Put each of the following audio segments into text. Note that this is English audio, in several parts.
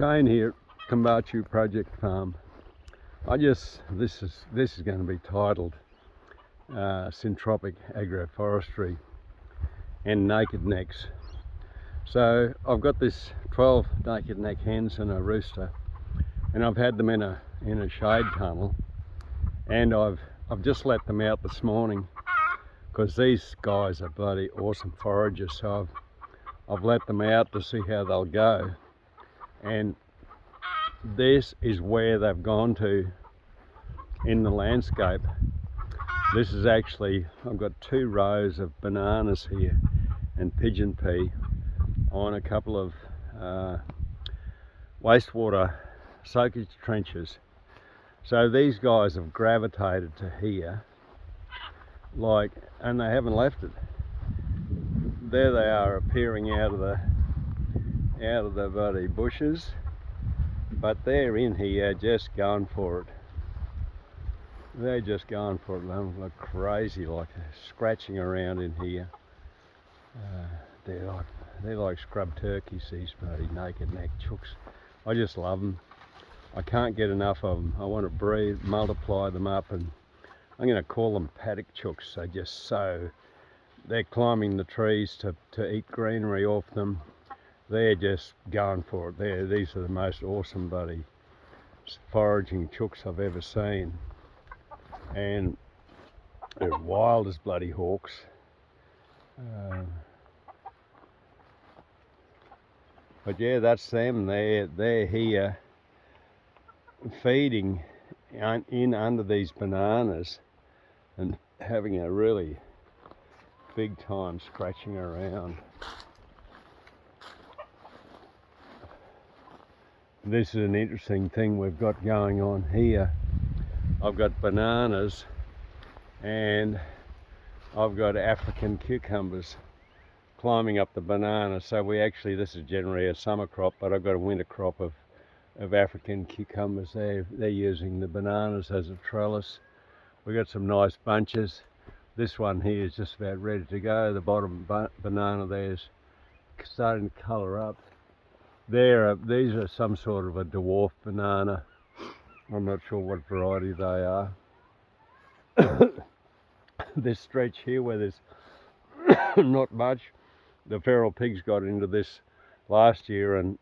Shane here, Kumbartcho Project Farm. This is going to be titled Syntropic Agroforestry and Naked Necks. So I've got this 12 naked neck hens and a rooster, and I've had them in a shade tunnel, and I've just let them out this morning because these guys are bloody awesome foragers. So I've let them out to see how they'll go. And this is where they've gone to in the landscape. This is actually, I've got 2 rows of bananas here and pigeon pea on a couple of wastewater soakage trenches. So these guys have gravitated to here, and they haven't left it. There they are, appearing out of the bloody bushes, but they're in here just going for it. They're just going for it. They look crazy, like scratching around in here. They're like scrub turkeys, these bloody naked neck chooks. I just love them. I can't get enough of them. I want to breed, multiply them up, and I'm going to call them paddock chooks. They're climbing the trees to eat greenery off them. They're just going for it. These are the most awesome bloody foraging chooks I've ever seen. And they're wild as bloody hawks. But yeah, that's them. They're here feeding in under these bananas and having a really big time scratching around. This is an interesting thing we've got going on here. I've got bananas and I've got African cucumbers climbing up the banana. So this is generally a summer crop, but I've got a winter crop of African cucumbers. They're using the bananas as a trellis. We've got some nice bunches. This one here is just about ready to go. The bottom banana there is starting to colour up. These are some sort of a dwarf banana. I'm not sure what variety they are. This stretch here where there's not much, the feral pigs got into this last year, and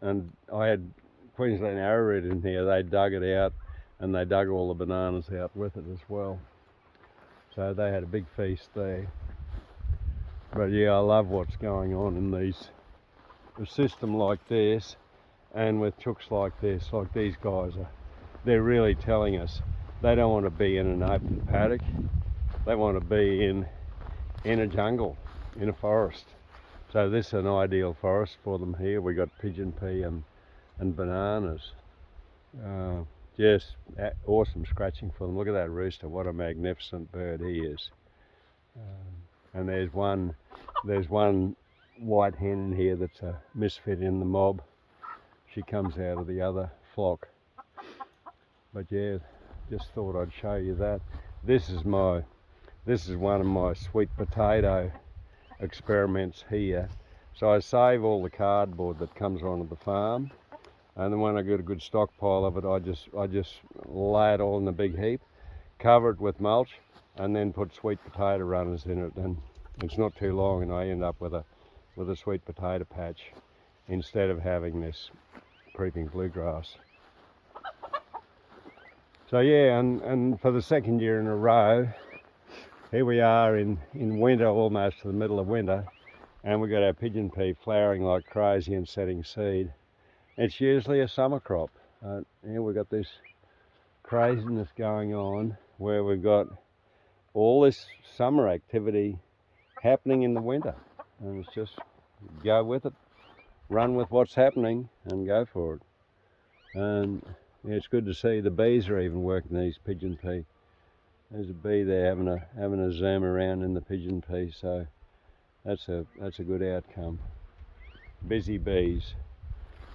I had Queensland arrowroot in here. They dug it out and they dug all the bananas out with it as well. So they had a big feast there. But yeah, I love what's going on in a system like this, and with chooks like this, like these guys they're really telling us they don't want to be in an open paddock. They want to be in a jungle, in a forest. So this is an ideal forest for them here. We got pigeon pea and bananas. Just awesome scratching for them. Look at that rooster, what a magnificent bird he is. And there's one white hen in here that's a misfit in the mob. She comes out of the other flock. But yeah, just thought I'd show you that. This is one of my sweet potato experiments here. So I save all the cardboard that comes onto the farm, and then when I get a good stockpile of it, I just lay it all in a big heap, cover it with mulch, and then put sweet potato runners in it. And it's not too long, and I end up with a sweet potato patch instead of having this creeping bluegrass. So yeah, and for the second year in a row, here we are in winter, almost to the middle of winter, and we've got our pigeon pea flowering like crazy and setting seed. It's usually a summer crop. Here we've got this craziness going on where we've got all this summer activity happening in the winter, and it's just go with it, run with what's happening and go for it. And yeah, it's good to see the bees are even working these pigeon pea. There's a bee there having a zoom around in the pigeon pea, so that's a good outcome. Busy bees.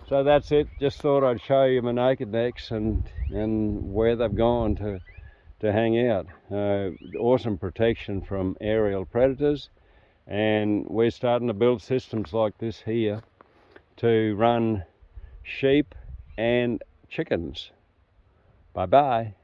So that's it. Just thought I'd show you my naked necks and where they've gone to hang out. Awesome protection from aerial predators, and we're starting to build systems like this here to run sheep and chickens. Bye-bye.